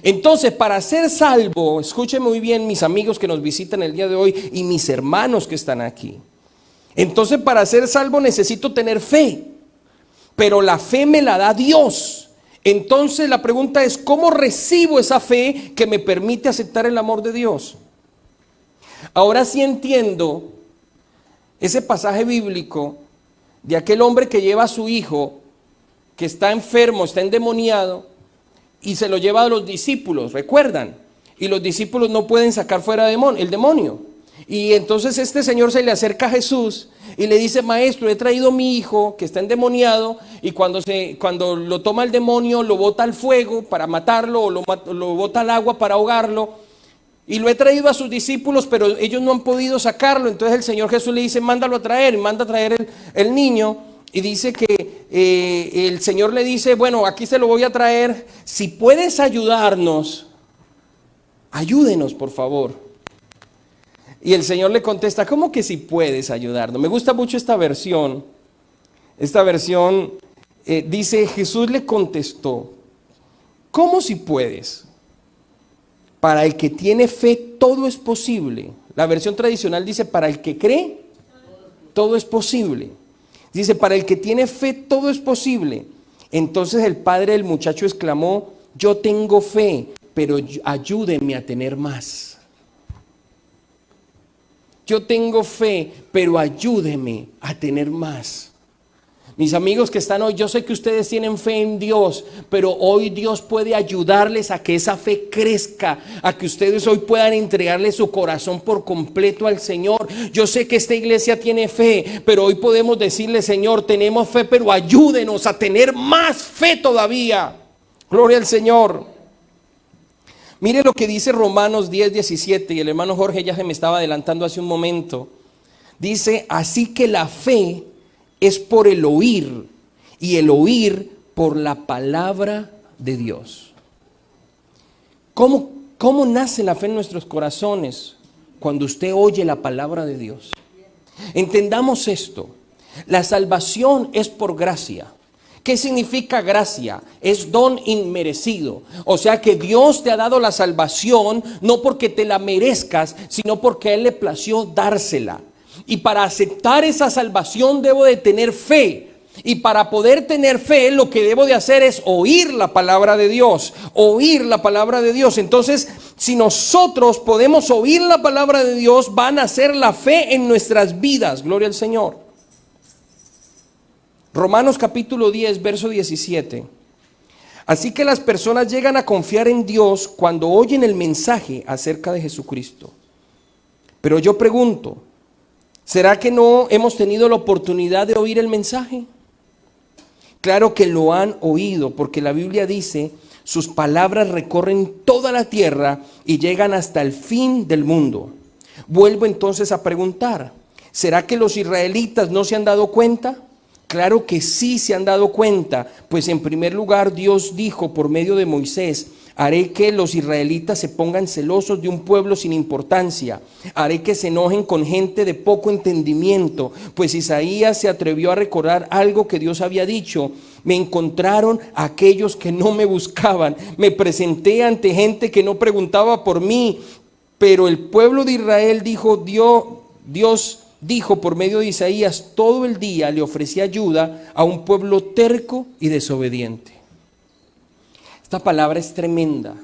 Entonces, para ser salvo, escúchenme muy bien, mis amigos que nos visitan el día de hoy y mis hermanos que están aquí. Entonces, para ser salvo necesito tener fe, pero la fe me la da Dios. Entonces, la pregunta es, ¿cómo recibo esa fe que me permite aceptar el amor de Dios? Ahora sí entiendo ese pasaje bíblico de aquel hombre que lleva a su hijo, que está enfermo, está endemoniado, y se lo lleva a los discípulos, ¿recuerdan? Y los discípulos no pueden sacar fuera el demonio. Y entonces este señor se le acerca a Jesús y le dice: maestro, he traído a mi hijo que está endemoniado, y cuando lo toma el demonio lo bota al fuego para matarlo, o lo bota al agua para ahogarlo. Y lo he traído a sus discípulos, pero ellos no han podido sacarlo. Entonces el Señor Jesús le dice: mándalo a traer, y manda a traer el niño. Y dice que el Señor le dice: bueno, aquí se lo voy a traer. Si puedes ayudarnos, ayúdenos, por favor. Y el Señor le contesta: ¿cómo que si puedes ayudarnos? Me gusta mucho esta versión. Esta versión dice: Jesús le contestó: ¿cómo si puedes? Para el que tiene fe todo es posible. La versión tradicional dice: para el que cree todo es posible. Dice: para el que tiene fe todo es posible. Entonces el padre del muchacho exclamó: yo tengo fe, pero ayúdenme a tener más. Yo tengo fe, pero ayúdeme a tener más. Mis amigos que están hoy, yo sé que ustedes tienen fe en Dios, pero hoy Dios puede ayudarles a que esa fe crezca, a que ustedes hoy puedan entregarle su corazón por completo al Señor. Yo sé que esta iglesia tiene fe, pero hoy podemos decirle: Señor, tenemos fe, pero ayúdenos a tener más fe todavía. Gloria al Señor. Mire lo que dice Romanos 10:17, y el hermano Jorge ya se me estaba adelantando hace un momento. Dice: así que la fe es por el oír, y el oír por la palabra de Dios. ¿Cómo nace la fe en nuestros corazones? Cuando usted oye la palabra de Dios. Entendamos esto: la salvación es por gracia. ¿Qué significa gracia? Es don inmerecido. O sea que Dios te ha dado la salvación no porque te la merezcas, sino porque a Él le plació dársela. Y para aceptar esa salvación debo de tener fe. Y para poder tener fe, lo que debo de hacer es oír la palabra de Dios. Oír la palabra de Dios. Entonces, si nosotros podemos oír la palabra de Dios, va a nacer la fe en nuestras vidas. Gloria al Señor. Romanos capítulo 10, verso 17. Así que las personas llegan a confiar en Dios cuando oyen el mensaje acerca de Jesucristo. Pero yo pregunto: ¿será que no hemos tenido la oportunidad de oír el mensaje? Claro que lo han oído, porque la Biblia dice: sus palabras recorren toda la tierra y llegan hasta el fin del mundo. Vuelvo entonces a preguntar: ¿será que los israelitas no se han dado cuenta? Claro que sí se han dado cuenta, pues en primer lugar Dios dijo por medio de Moisés: haré que los israelitas se pongan celosos de un pueblo sin importancia. Haré que se enojen con gente de poco entendimiento. Pues Isaías se atrevió a recordar algo que Dios había dicho: me encontraron aquellos que no me buscaban. Me presenté ante gente que no preguntaba por mí. Pero el pueblo de Israel Dios dijo por medio de Isaías, todo el día le ofrecía ayuda a un pueblo terco y desobediente. Esta palabra es tremenda.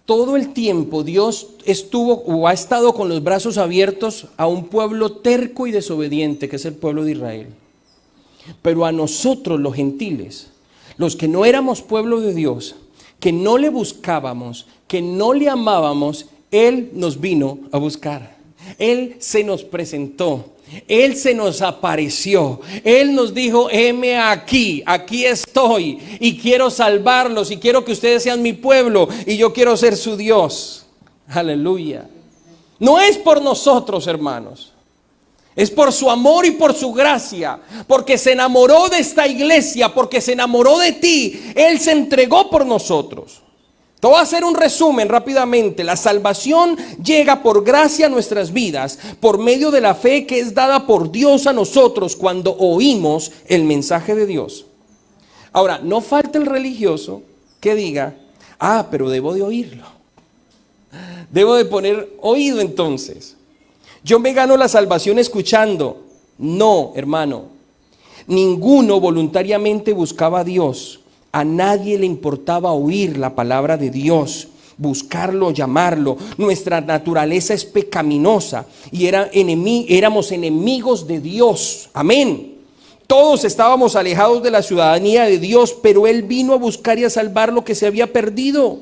Todo el tiempo Dios estuvo o ha estado con los brazos abiertos a un pueblo terco y desobediente, que es el pueblo de Israel. Pero a nosotros los gentiles, los que no éramos pueblo de Dios, que no le buscábamos, que no le amábamos, Él nos vino a buscar. Él se nos presentó. Él se nos apareció. Él nos dijo, heme aquí estoy y quiero salvarlos y quiero que ustedes sean mi pueblo y yo quiero ser su Dios. Aleluya. No es por nosotros, hermanos. Es por su amor y por su gracia, porque se enamoró de esta iglesia, porque se enamoró de ti. Él se entregó por nosotros. Te voy a hacer un resumen rápidamente. La salvación llega por gracia a nuestras vidas, por medio de la fe que es dada por Dios a nosotros cuando oímos el mensaje de Dios. Ahora, no falta el religioso que diga, pero debo de oírlo. Debo de poner oído entonces. Yo me gano la salvación escuchando. No, hermano. Ninguno voluntariamente buscaba a Dios. A nadie le importaba oír la palabra de Dios, buscarlo, llamarlo. Nuestra naturaleza es pecaminosa y éramos enemigos de Dios. Amén. Todos estábamos alejados de la ciudadanía de Dios, pero Él vino a buscar y a salvar lo que se había perdido.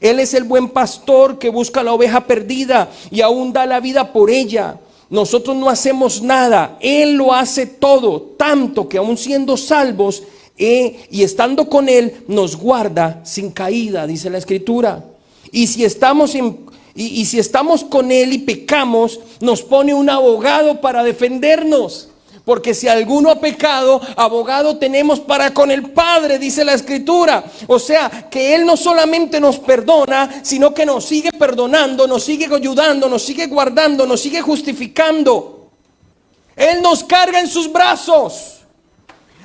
Él es el buen pastor que busca la oveja perdida y aún da la vida por ella. Nosotros no hacemos nada, Él lo hace todo, tanto que aún siendo salvos, y estando con Él nos guarda sin caída, dice la Escritura. Y si estamos con Él y pecamos, nos pone un abogado para defendernos. Porque si alguno ha pecado, abogado tenemos para con el Padre, dice la Escritura. O sea, que Él no solamente nos perdona, sino que nos sigue perdonando, nos sigue ayudando, nos sigue guardando, nos sigue justificando. Él nos carga en sus brazos.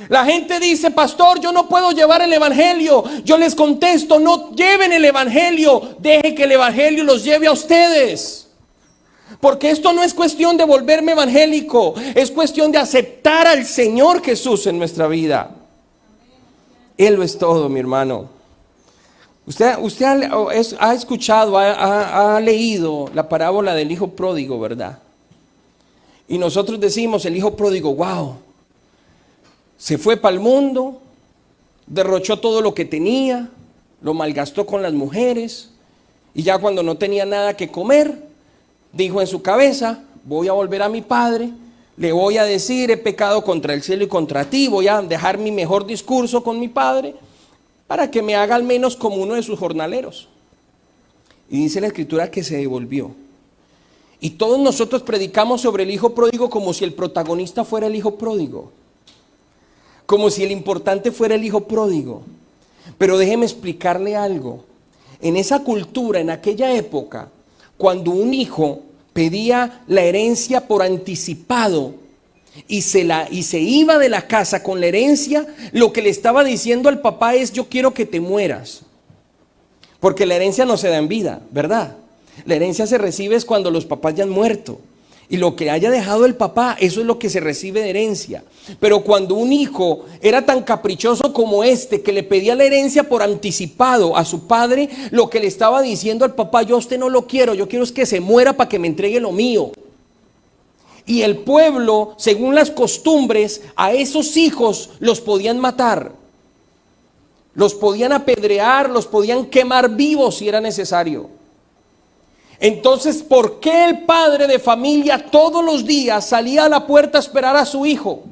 La gente dice, pastor, yo no puedo llevar el evangelio. Yo les contesto, no lleven el evangelio, deje que el evangelio los lleve a ustedes. Porque esto no es cuestión de volverme evangélico, es cuestión de aceptar al Señor Jesús en nuestra vida. Él lo es todo, mi hermano. Usted ha escuchado, ha leído la parábola del hijo pródigo, ¿verdad? Y nosotros decimos, el hijo pródigo, wow. Se fue para el mundo, derrochó todo lo que tenía, lo malgastó con las mujeres y ya cuando no tenía nada que comer, dijo en su cabeza, voy a volver a mi padre, le voy a decir, he pecado contra el cielo y contra ti, voy a dejar mi mejor discurso con mi padre para que me haga al menos como uno de sus jornaleros. Y dice la Escritura que se devolvió. Y todos nosotros predicamos sobre el hijo pródigo como si el protagonista fuera el hijo pródigo. Como si el importante fuera el hijo pródigo. Pero déjeme explicarle algo. En esa cultura, en aquella época, cuando un hijo pedía la herencia por anticipado y se iba de la casa con la herencia, lo que le estaba diciendo al papá es, yo quiero que te mueras. Porque la herencia no se da en vida, ¿verdad? La herencia se recibe es cuando los papás ya han muerto. Y lo que haya dejado el papá, eso es lo que se recibe de herencia. Pero cuando un hijo era tan caprichoso como este, que le pedía la herencia por anticipado a su padre, lo que le estaba diciendo al papá, yo a usted no lo quiero, yo quiero es que se muera para que me entregue lo mío. Y el pueblo, según las costumbres, a esos hijos los podían matar. Los podían apedrear, los podían quemar vivos si era necesario. Entonces, ¿por qué el padre de familia todos los días salía a la puerta a esperar a su hijo?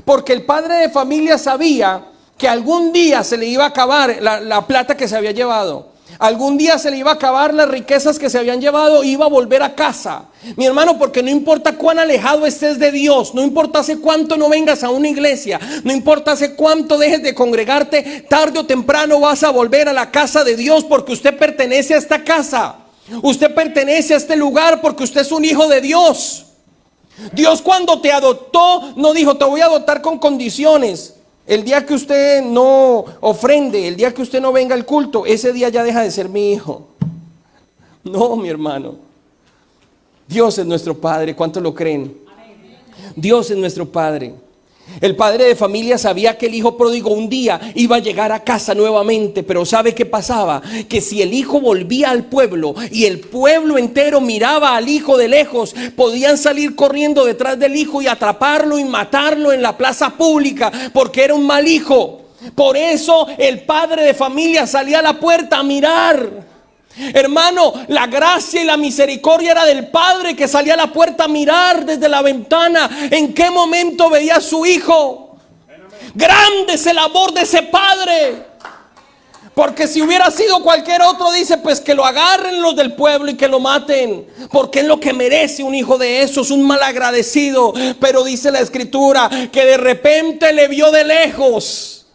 Porque el padre de familia sabía que algún día se le iba a acabar la plata que se había llevado. Algún día se le iba a acabar las riquezas que se habían llevado y iba a volver a casa. Mi hermano, porque no importa cuán alejado estés de Dios, no importa hace cuánto no vengas a una iglesia, no importa hace cuánto dejes de congregarte, tarde o temprano vas a volver a la casa de Dios porque usted pertenece a esta casa. Usted pertenece a este lugar porque usted es un hijo de Dios. Dios cuando te adoptó no dijo te voy a adoptar con condiciones. El día que usted no ofrende, el día que usted no venga al culto, ese día ya deja de ser mi hijo. No, mi hermano. Dios es nuestro Padre. ¿Cuántos lo creen? Dios es nuestro Padre. El padre de familia sabía que el hijo pródigo un día iba a llegar a casa nuevamente, pero ¿sabe qué pasaba? Que si el hijo volvía al pueblo y el pueblo entero miraba al hijo de lejos, podían salir corriendo detrás del hijo y atraparlo y matarlo en la plaza pública, porque era un mal hijo. Por eso el padre de familia salía a la puerta a mirar. Hermano, la gracia y la misericordia era del padre que salía a la puerta a mirar desde la ventana en qué momento veía a su hijo. Grande es el amor de ese padre. Porque si hubiera sido cualquier otro, dice, pues que lo agarren los del pueblo y que lo maten, porque es lo que merece un hijo de esos, un malagradecido. Pero dice la escritura que de repente le vio de lejos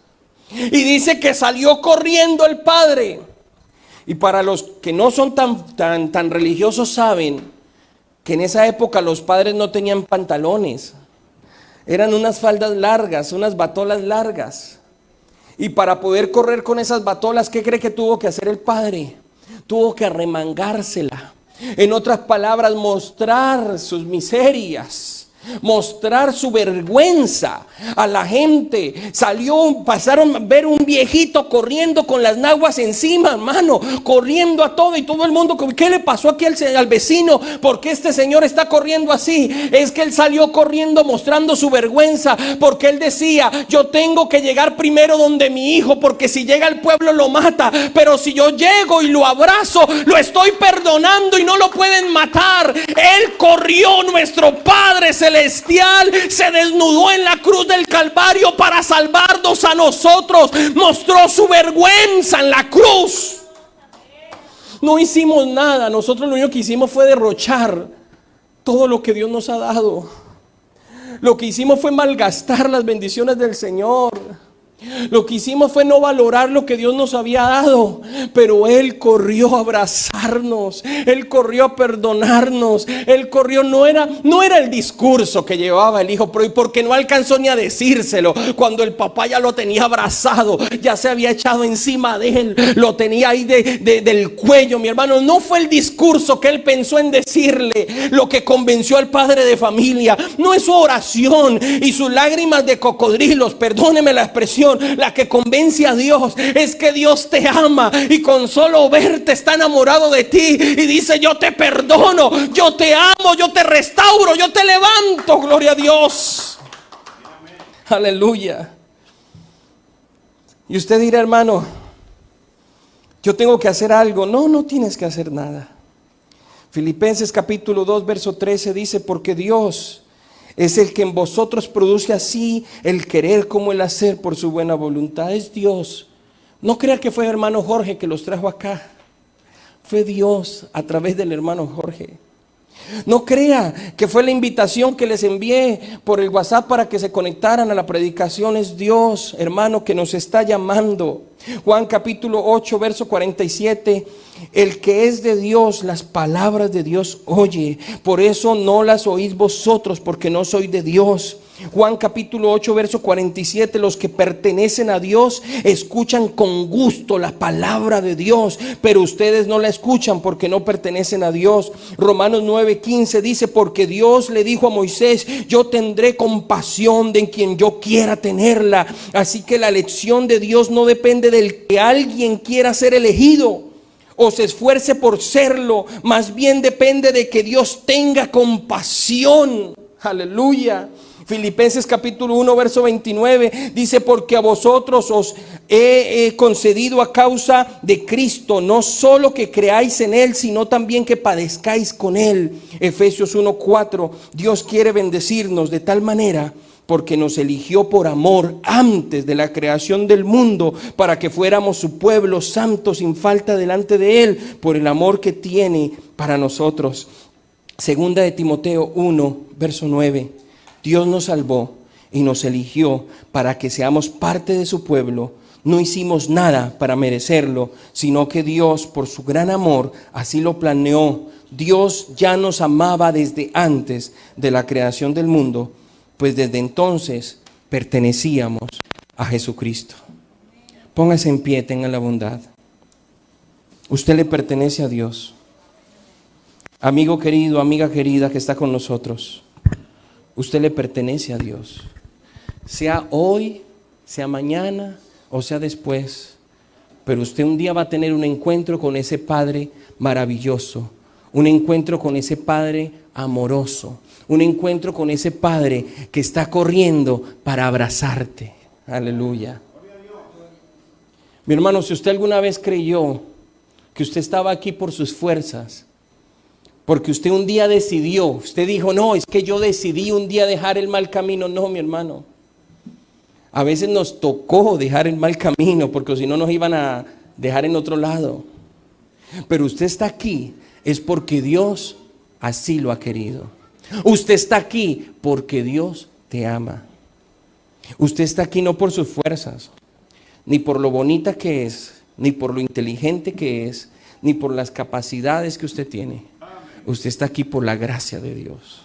y dice que salió corriendo el padre. Y para los que no son tan religiosos, saben que en esa época los padres no tenían pantalones. Eran unas faldas largas, unas batolas largas. Y para poder correr con esas batolas, ¿qué cree que tuvo que hacer el padre? Tuvo que arremangársela. En otras palabras, mostrar sus miserias, mostrar su vergüenza a la gente. Pasaron a ver un viejito corriendo con las naguas encima, hermano, corriendo a todo, y todo el mundo, ¿qué le pasó aquí al vecino? ¿Por qué este señor está corriendo así? Es que él salió corriendo mostrando su vergüenza, porque él decía, yo tengo que llegar primero donde mi hijo, porque si llega al pueblo lo mata, pero si yo llego y lo abrazo, lo estoy perdonando y no lo pueden matar. Él corrió, nuestro Padre Celestial se desnudó en la cruz del Calvario para salvarnos a nosotros. Mostró su vergüenza en la cruz. No hicimos nada. Nosotros lo único que hicimos fue derrochar todo lo que Dios nos ha dado. Lo que hicimos fue malgastar las bendiciones del Señor. Lo que hicimos fue no valorar lo que Dios nos había dado. Pero Él corrió a abrazarnos, Él corrió a perdonarnos, Él corrió, no era el discurso que llevaba el hijo, porque no alcanzó ni a decírselo. Cuando el papá ya lo tenía abrazado, ya se había echado encima de él, lo tenía ahí del cuello, mi hermano. No fue el discurso que él pensó en decirle lo que convenció al padre de familia. No es su oración y sus lágrimas de cocodrilos, perdóneme la expresión, la que convence a Dios. Es que Dios te ama y con solo verte está enamorado de ti y dice, yo te perdono, yo te amo, yo te restauro, yo te levanto. Gloria a Dios. Aleluya. Y usted dirá, hermano, yo tengo que hacer algo. No tienes que hacer nada. Filipenses capítulo 2 verso 13 dice, porque Dios es el que en vosotros produce así el querer como el hacer por su buena voluntad. Es Dios. No crea que fue hermano Jorge que los trajo acá. Fue Dios a través del hermano Jorge. No crea que fue la invitación que les envié por el WhatsApp para que se conectaran a la predicación. Es Dios, hermano, que nos está llamando. Juan capítulo 8 verso 47. El que es de Dios, las palabras de Dios oye. Por eso no las oís vosotros, porque no sois de Dios. Juan capítulo 8 verso 47. Los que pertenecen a Dios escuchan con gusto la palabra de Dios, pero ustedes no la escuchan porque no pertenecen a Dios. Romanos 9:15 dice, porque Dios le dijo a Moisés, yo tendré compasión de quien yo quiera tenerla. Así que la elección de Dios no depende del que alguien quiera ser elegido o se esfuerce por serlo, más bien depende de que Dios tenga compasión. Aleluya. Filipenses capítulo 1 verso 29 dice, porque a vosotros os he concedido a causa de Cristo, no solo que creáis en Él, sino también que padezcáis con Él. Efesios 1:4. Dios quiere bendecirnos de tal manera, porque nos eligió por amor antes de la creación del mundo, para que fuéramos su pueblo santo sin falta delante de Él, por el amor que tiene para nosotros. Segunda de Timoteo 1 verso 9. Dios nos salvó y nos eligió para que seamos parte de su pueblo. No hicimos nada para merecerlo, sino que Dios, por su gran amor, así lo planeó. Dios ya nos amaba desde antes de la creación del mundo, pues desde entonces pertenecíamos a Jesucristo. Póngase en pie, tenga la bondad. Usted le pertenece a Dios. Amigo querido, amiga querida que está con nosotros, usted le pertenece a Dios. Sea hoy, sea mañana o sea después. Pero usted un día va a tener un encuentro con ese Padre maravilloso. Un encuentro con ese Padre amoroso. Un encuentro con ese Padre que está corriendo para abrazarte. Aleluya. Mi hermano, si usted alguna vez creyó que usted estaba aquí por sus fuerzas, porque usted un día decidió, usted dijo, no, es que yo decidí un día dejar el mal camino. No, mi hermano. A veces nos tocó dejar el mal camino, porque si no nos iban a dejar en otro lado. Pero usted está aquí, es porque Dios así lo ha querido. Usted está aquí porque Dios te ama. Usted está aquí no por sus fuerzas, ni por lo bonita que es, ni por lo inteligente que es, ni por las capacidades que usted tiene. Usted está aquí por la gracia de Dios.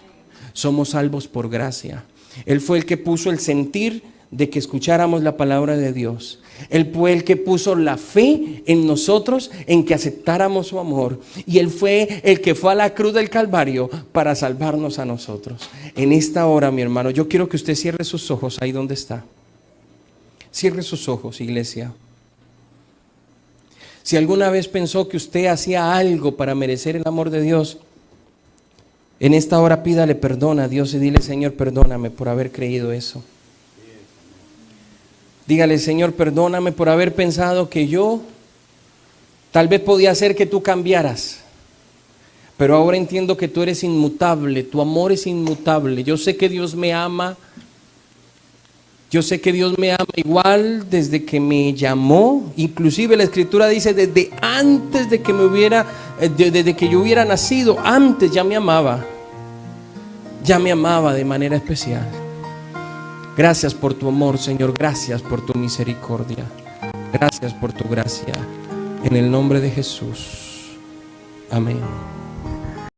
Somos salvos por gracia. Él fue el que puso el sentir de que escucháramos la palabra de Dios. Él fue el que puso la fe en nosotros, en que aceptáramos su amor. Y Él fue el que fue a la cruz del Calvario para salvarnos a nosotros. En esta hora, mi hermano, yo quiero que usted cierre sus ojos ahí donde está. Cierre sus ojos, iglesia. Si alguna vez pensó que usted hacía algo para merecer el amor de Dios, en esta hora pídale perdón a Dios y dile, Señor, perdóname por haber creído eso. Dígale, Señor, perdóname por haber pensado que yo tal vez podía hacer que tú cambiaras. Pero ahora entiendo que tú eres inmutable, tu amor es inmutable. Yo sé que Dios me ama. Yo sé que Dios me ama igual desde que me llamó. Inclusive la Escritura dice desde antes de que desde que yo hubiera nacido, antes ya me amaba. Ya me amaba de manera especial. Gracias por tu amor, Señor. Gracias por tu misericordia. Gracias por tu gracia. En el nombre de Jesús. Amén.